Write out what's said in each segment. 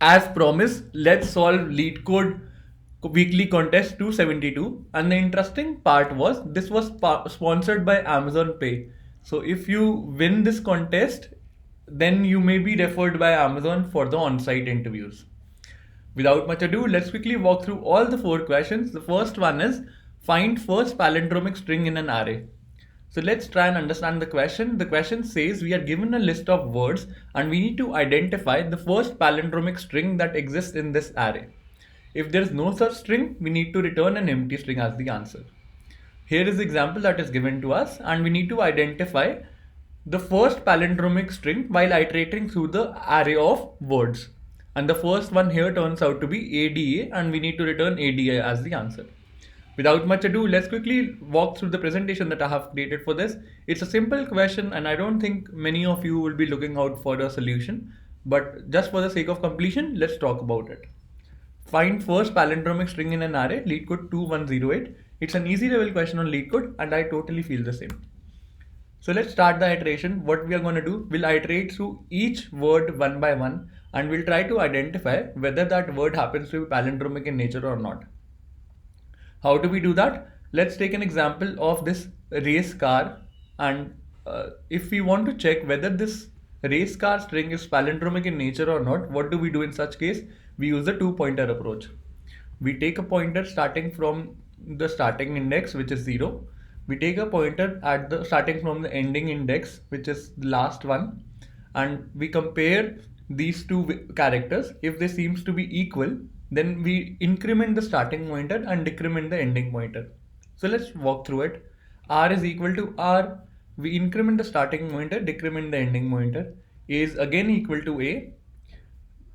As promised, let's solve LeetCode weekly contest 272. And the interesting part was this was sponsored by Amazon Pay. So if you win this contest, then you may be referred by Amazon for the on-site interviews. Without much ado, let's quickly walk through all the four questions. The first one is find first palindromic string in an array. So let's try and understand the question. The question says we are given a list of words and we need to identify the first palindromic string that exists in this array. If there is no such string, we need to return an empty string as the answer. Here is the example that is given to us, and we need to identify the first palindromic string while iterating through the array of words. And the first one here turns out to be ADA, and we need to return ADA as the answer. Without much ado, let's quickly walk through the presentation that I have created for this. It's a simple question and I don't think many of you will be looking out for a solution, but just for the sake of completion, let's talk about it. Find first palindromic string in an array, LeetCode 2108. It's an easy level question on LeetCode and I totally feel the same. So let's start the iteration. What we are going to do, we'll iterate through each word one by one and we'll try to identify whether that word happens to be palindromic in nature or not. How do we do that? Let's take an example of this race car, and if we want to check whether this race car string is palindromic in nature or not, what do we do in such case? We use the two pointer approach. We take a pointer starting from the starting index, which is 0. We take a pointer at the starting from the ending index, which is the last one, and we compare these two characters. If they seems to be equal, then we increment the starting pointer and decrement the ending pointer. So let's walk through it. R is equal to R. We increment the starting pointer, decrement the ending pointer. A is again equal to A.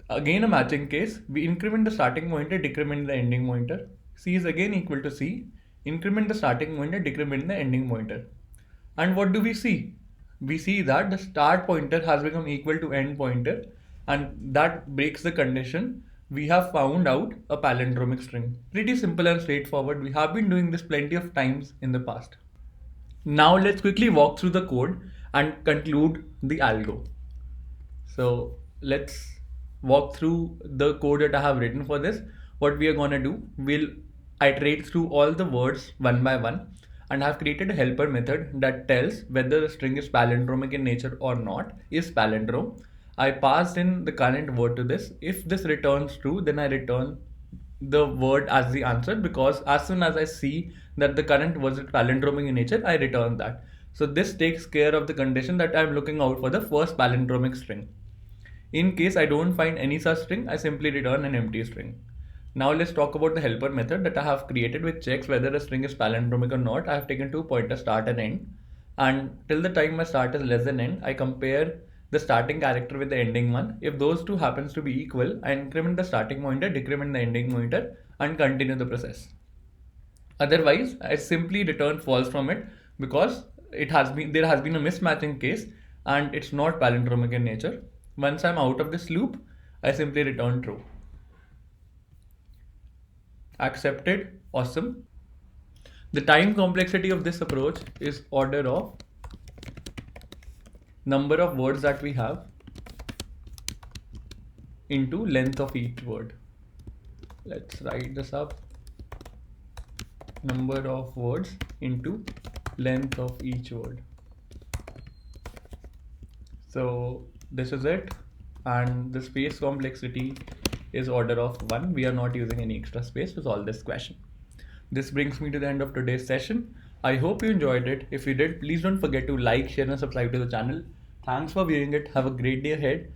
Again a matching case. We increment the starting pointer, decrement the ending pointer. C is again equal to C. Increment the starting pointer, decrement the ending pointer. And what do we see? We see that the start pointer has become equal to end pointer, and that breaks the condition. We have found out a palindromic string. Pretty simple and straightforward. We have been doing this plenty of times in the past. Now let's quickly walk through the code and conclude the algo. So let's walk through the code that I have written for this. What we are going to do, we'll iterate through all the words one by one, and I have created a helper method that tells whether the string is palindromic in nature or not, is palindrome. I passed in the current word to this. If this returns true, then I return the word as the answer, because as soon as I see that the current word is palindromic in nature, I return that. So this takes care of the condition that I'm looking out for the first palindromic string. In case I don't find any such string, I simply return an empty string. Now let's talk about the helper method that I have created, which checks whether a string is palindromic or not. I have taken two pointers, start and end, and till the time my start is less than end, I compare the starting character with the ending one. If those two happens to be equal, I increment the starting pointer, decrement the ending pointer, and continue the process. Otherwise, I simply return false from it, because there has been a mismatching case and it's not palindromic in nature. Once I'm out of this loop, I simply return true. Accepted. Awesome. The time complexity of this approach is order of number of words that we have into length of each word. Let's write this up. Number of words into length of each word. So this is it, and the space complexity is order of 1. We are not using any extra space to solve this question. This brings me to the end of today's session. I hope you enjoyed it. If you did, please don't forget to like, share and subscribe to the channel. Thanks for viewing it. Have a great day ahead.